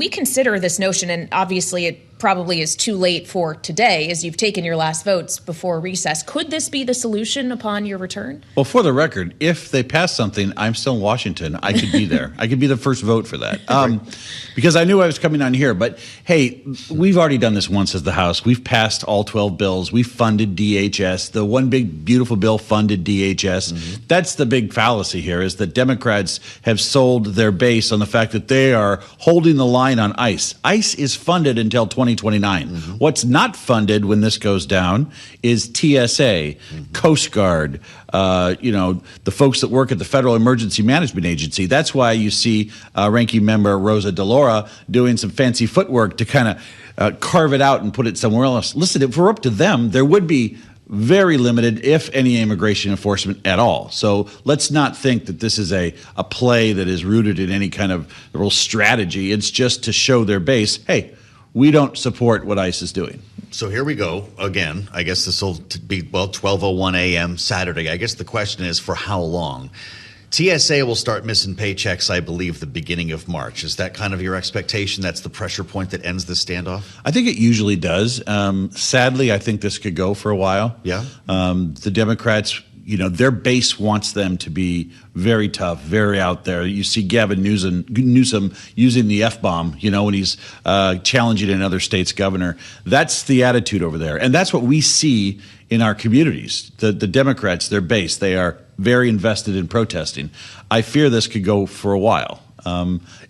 we consider this notion, and obviously it probably is too late for today as you've taken your last votes before recess, could this be the solution upon your return? Well, for the record, if they pass something, I'm still in Washington. I could be there. I could be the first vote for that. Because I knew I was coming on here. But, hey, we've already done this once as the House. We've passed all 12 bills. We've funded DHS. The one big, beautiful bill funded DHS. Mm-hmm. That's the big fallacy here, is that Democrats have sold their base on the fact that they are holding the line on ICE. ICE is funded until 2029. Mm-hmm. What's not funded when this goes down is TSA, Coast Guard, the folks that work at the Federal Emergency Management Agency. That's why you see Ranking Member Rosa DeLauro doing some fancy footwork to kind of carve it out and put it somewhere else. Listen, if we're up to them, there would be very limited, if any, immigration enforcement at all. So let's not think that this is a play that is rooted in any kind of real strategy. It's just to show their base, hey, we don't support what ICE is doing. So here we go again. I guess this will be, 12:01 a.m. Saturday. I guess the question is, for how long? TSA will start missing paychecks, I believe, the beginning of March. Is that kind of your expectation? That's the pressure point that ends this standoff? I think it usually does. Sadly, I think this could go for a while. Yeah. The Democrats, their base wants them to be very tough, very out there. You see Gavin Newsom using the F-bomb, when he's challenging another state's governor. That's the attitude over there. And that's what we see in our communities. The Democrats, their base, they are very invested in protesting. I fear this could go for a while.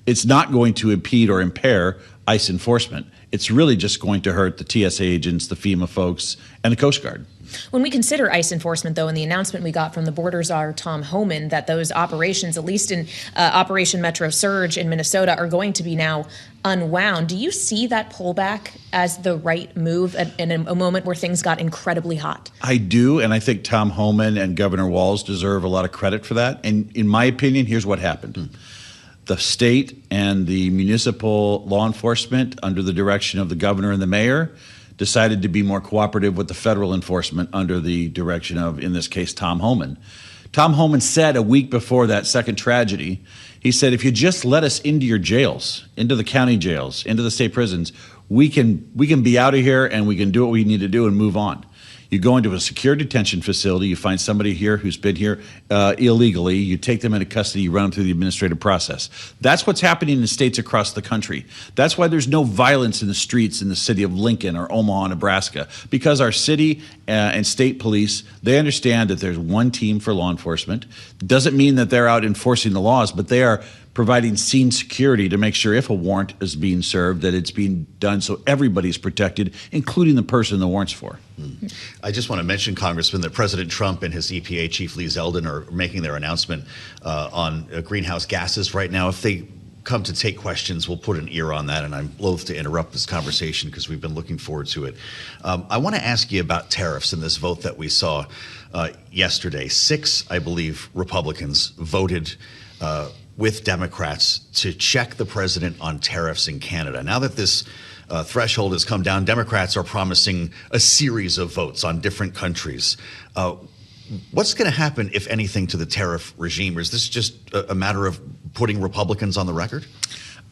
It's not going to impede or impair ICE enforcement. It's really just going to hurt the TSA agents, the FEMA folks, and the Coast Guard. When we consider ICE enforcement, though, and the announcement we got from the border czar, Tom Homan, that those operations, at least in Operation Metro Surge in Minnesota, are going to be now unwound, do you see that pullback as the right move in a moment where things got incredibly hot? I do, and I think Tom Homan and Governor Walz deserve a lot of credit for that. And in my opinion, here's what happened. The state and the municipal law enforcement, under the direction of the governor and the mayor, decided to be more cooperative with the federal enforcement under the direction of, in this case, Tom Homan. Tom Homan said a week before that second tragedy, he said, if you just let us into your jails, into the county jails, into the state prisons, we can be out of here and we can do what we need to do and move on. You go into a secure detention facility, you find somebody here who's been here illegally, you take them into custody, you run them through the administrative process. That's what's happening in states across the country. That's why there's no violence in the streets in the city of Lincoln or Omaha, Nebraska, because our city and state police, they understand that there's one team for law enforcement. Doesn't mean that they're out enforcing the laws, but they are providing scene security to make sure if a warrant is being served, that it's being done so everybody's protected, including the person the warrant's for. I just want to mention, Congressman, that President Trump and his EPA chief, Lee Zeldin, are making their announcement on greenhouse gases right now. If they come to take questions, we'll put an ear on that, and I'm loath to interrupt this conversation because we've been looking forward to it. I want to ask you about tariffs and this vote that we saw yesterday. 6, I believe, Republicans voted with Democrats to check the president on tariffs in Canada. Now that this threshold has come down, Democrats are promising a series of votes on different countries. What's going to happen, if anything, to the tariff regime? Or is this just a matter of putting Republicans on the record?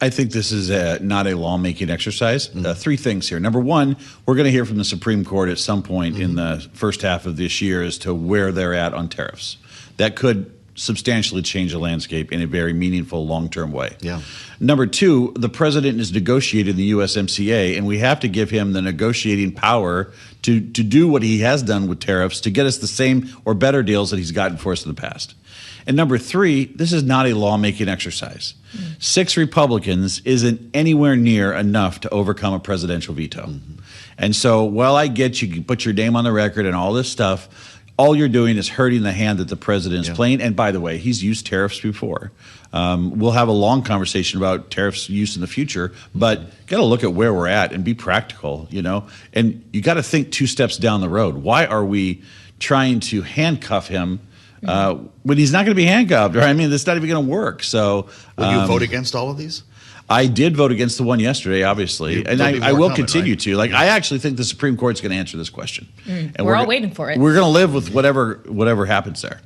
I think this is not a lawmaking exercise. 3 things here. Number one, we're going to hear from the Supreme Court at some point in the first half of this year as to where they're at on tariffs. That could substantially change the landscape in a very meaningful long-term way. Yeah. Number 2, the president is negotiating the USMCA, and we have to give him the negotiating power to do what he has done with tariffs to get us the same or better deals that he's gotten for us in the past. And number 3, this is not a lawmaking exercise. 6 Republicans isn't anywhere near enough to overcome a presidential veto. And so while I get you put your name on the record and all this stuff, all you're doing is hurting the hand that the president is playing. And by the way, he's used tariffs before. We'll have a long conversation about tariffs use in the future, but got to look at where we're at and be practical, and you got to think 2 steps down the road. Why are we trying to handcuff him when he's not going to be handcuffed? Right? I mean, that's not even going to work. So will you vote against all of these? I did vote against the one yesterday, obviously, and I will continue to. I actually think the Supreme Court's going to answer this question. And we're all waiting for it. We're going to live with whatever happens there.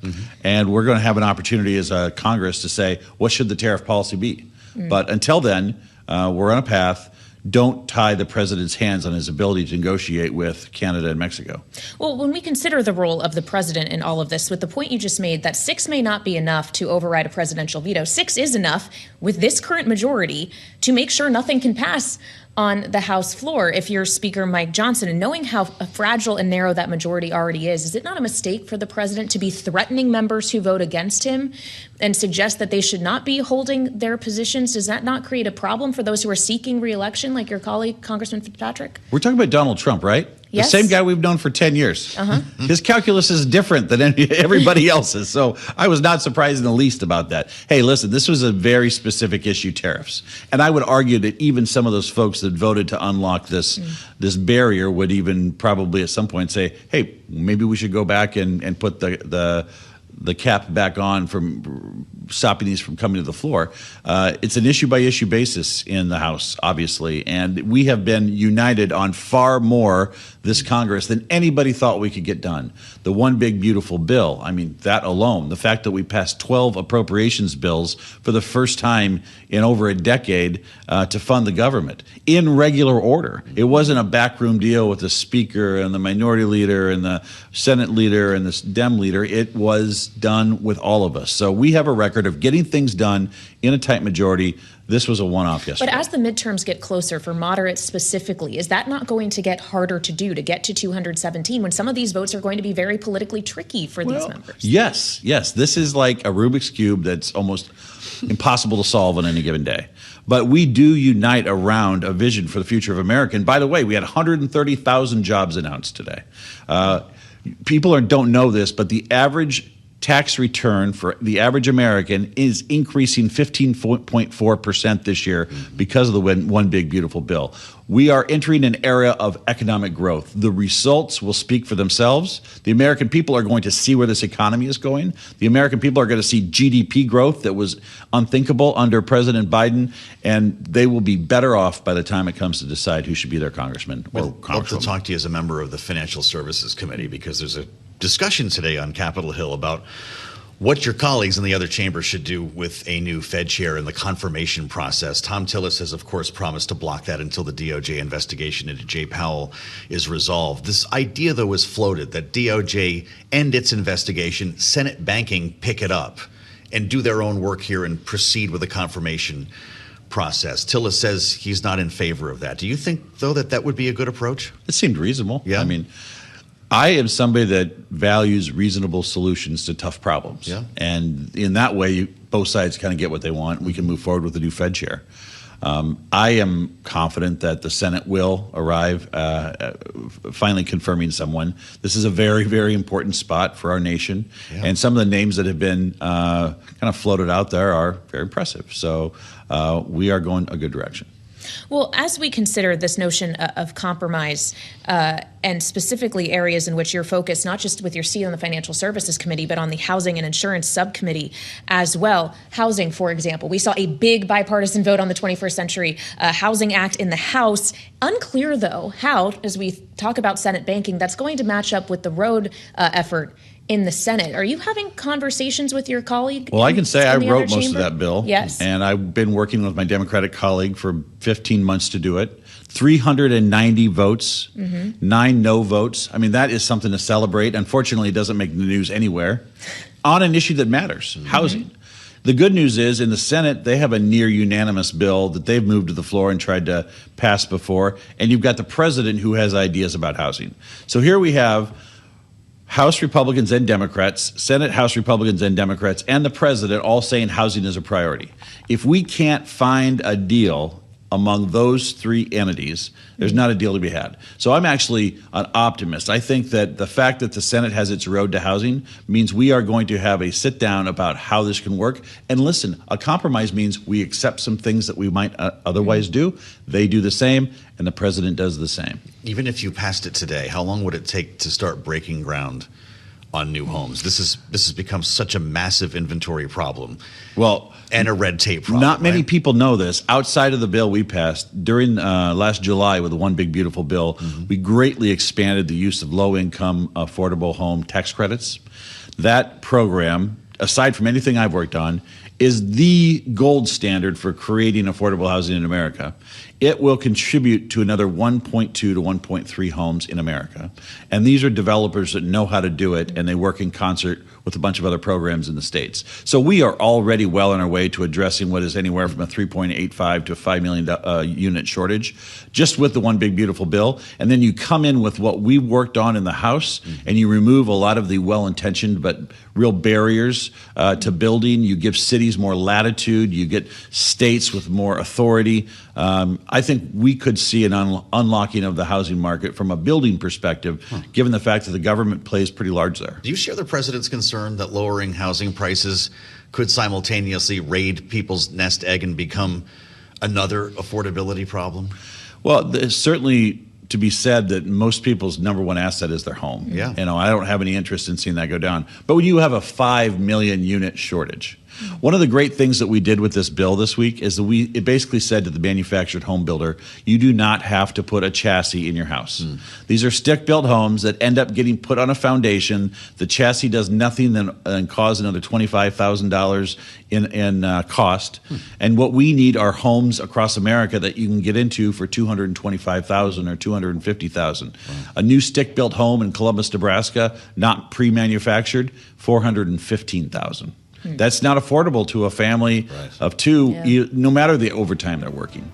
And we're going to have an opportunity as a Congress to say, what should the tariff policy be? But until then, We're on a path. Don't tie the president's hands on his ability to negotiate with Canada and Mexico. Well, when we consider the role of the president in all of this, with the point you just made that 6 may not be enough to override a presidential veto, 6 is enough with this current majority to make sure nothing can pass on the House floor. If you're Speaker Mike Johnson, and knowing how fragile and narrow that majority already is it not a mistake for the president to be threatening members who vote against him and suggest that they should not be holding their positions? Does that not create a problem for those who are seeking re-election, like your colleague, Congressman Fitzpatrick? We're talking about Donald Trump, right? Yes. The same guy we've known for 10 years. His calculus is different than everybody else's. So I was not surprised in the least about that. Hey, listen, this was a very specific issue, tariffs. And I would argue that even some of those folks that voted to unlock this barrier would even probably at some point say, hey, maybe we should go back and put the cap back on from stopping these from coming to the floor. It's an issue-by-issue basis in the House, obviously, and we have been united on far more this Congress than anybody thought we could get done. The one big, beautiful bill, I mean, that alone, the fact that we passed 12 appropriations bills for the first time in over a decade to fund the government in regular order. It wasn't a backroom deal with the Speaker and the Minority Leader and the Senate Leader and the Dem Leader. It was done with all of us. So we have a record of getting things done in a tight majority. This was a one-off yesterday. But as the midterms get closer, for moderates specifically, is that not going to get harder to do, to get to 217, when some of these votes are going to be very politically tricky for these members? Yes. This is like a Rubik's Cube that's almost impossible to solve on any given day. But we do unite around a vision for the future of America. And by the way, we had 130,000 jobs announced today. People don't know this, but the average tax return for the average American is increasing 15.4% this year because of the one big beautiful bill. We are entering an era of economic growth. The results will speak for themselves. The American people are going to see where this economy is going. The American people are going to see GDP growth that was unthinkable under President Biden, and they will be better off by the time it comes to decide who should be their congressman or congresswoman. I'd love to talk to you as a member of the Financial Services Committee, because there's a discussion today on Capitol Hill about what your colleagues in the other chamber should do with a new Fed chair and the confirmation process. Tom Tillis has, of course, promised to block that until the DOJ investigation into Jay Powell is resolved. This idea, though, is floated that DOJ end its investigation, Senate banking pick it up and do their own work here and proceed with the confirmation process. Tillis says he's not in favor of that. Do you think, though, that would be a good approach? It seemed reasonable. Yeah. I mean, I am somebody that values reasonable solutions to tough problems. Yeah. And in that way, both sides kind of get what they want. We can move forward with the new Fed chair. I am confident that the Senate will arrive finally confirming someone. This is a very, very important spot for our nation. Yeah. And some of the names that have been kind of floated out there are very impressive. So we are going a good direction. Well, as we consider this notion of compromise and specifically areas in which you're focused, not just with your seat on the Financial Services Committee, but on the Housing and Insurance Subcommittee as well. Housing, for example, we saw a big bipartisan vote on the 21st Century Housing Act in the House. Unclear, though, how, as we talk about Senate banking, that's going to match up with the road effort in the Senate. Are you having conversations with your colleague? Well, I can say I wrote most of that bill. Yes. And I've been working with my Democratic colleague for 15 months to do it. 390 votes, 9 no votes. I mean, that is something to celebrate. Unfortunately, it doesn't make the news anywhere on an issue that matters, housing. The good news is in the Senate, they have a near unanimous bill that they've moved to the floor and tried to pass before. And you've got the president who has ideas about housing. So here we have House Republicans and Democrats, Senate House Republicans and Democrats, and the president all saying housing is a priority. If we can't find a deal among those three entities, there's not a deal to be had. So I'm actually an optimist. I think that the fact that the Senate has its road to housing means we are going to have a sit down about how this can work. And listen, a compromise means we accept some things that we might otherwise do. They do the same, and the president does the same. Even if you passed it today, how long would it take to start breaking ground on new homes? This has become such a massive inventory problem. Well, and a red tape problem. Not many people know this. Outside of the bill we passed during last July with the One Big Beautiful Bill, we greatly expanded the use of low-income affordable home tax credits. That program, aside from anything I've worked on, is the gold standard for creating affordable housing in America. It will contribute to another 1.2 to 1.3 homes in America. And these are developers that know how to do it, and they work in concert with a bunch of other programs in the states. So we are already well on our way to addressing what is anywhere from a 3.85 to a 5 million unit shortage, just with the One Big Beautiful Bill. And then you come in with what we worked on in the House, and you remove a lot of the well-intentioned but real barriers to building. You give cities more latitude. You get states with more authority. I think we could see an unlocking of the housing market from a building perspective, given the fact that the government plays pretty large there. Do you share the president's concern that lowering housing prices could simultaneously raid people's nest egg and become another affordability problem? Well, there's certainly to be said that most people's number one asset is their home. Yeah. I don't have any interest in seeing that go down. But when you have a 5 million unit shortage, one of the great things that we did with this bill this week is that it basically said to the manufactured home builder, you do not have to put a chassis in your house. These are stick-built homes that end up getting put on a foundation. The chassis does nothing than cause another $25,000 in cost. And what we need are homes across America that you can get into for $225,000 or $250,000. A new stick-built home in Columbus, Nebraska, not pre-manufactured, $415,000. That's not affordable to a family of two, no matter the overtime they're working.